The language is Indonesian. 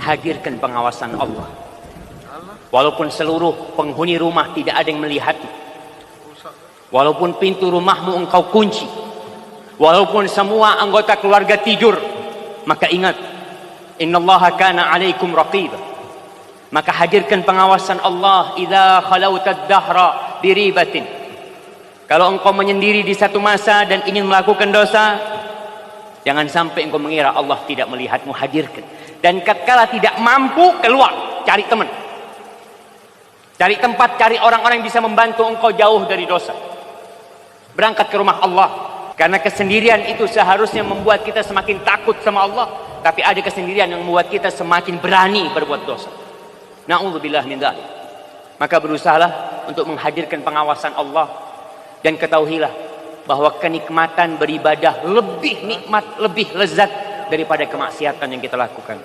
Hadirkan pengawasan Allah. Walaupun seluruh penghuni rumah tidak ada yang melihatmu, walaupun pintu rumahmu engkau kunci, walaupun semua anggota keluarga tidur, maka ingat, innallaha kana 'alaikum raqiba. Maka hadirkan pengawasan Allah. Idza khalautad dahra biribatin. Kalau engkau menyendiri di satu masa dan ingin melakukan dosa, jangan sampai engkau mengira Allah tidak melihatmu. Hadirkan. Dan tatkala tidak mampu, keluar, cari teman, cari tempat, cari orang-orang yang bisa membantu engkau jauh dari dosa. Berangkat ke rumah Allah. Karena kesendirian itu seharusnya membuat kita semakin takut sama Allah, tapi ada kesendirian yang membuat kita semakin berani berbuat dosa. Na'udzubillah min dzalik. Maka berusahalah untuk menghadirkan pengawasan Allah, dan ketahuilah bahwa kenikmatan beribadah lebih nikmat, lebih lezat daripada kemaksiatan yang kita lakukan.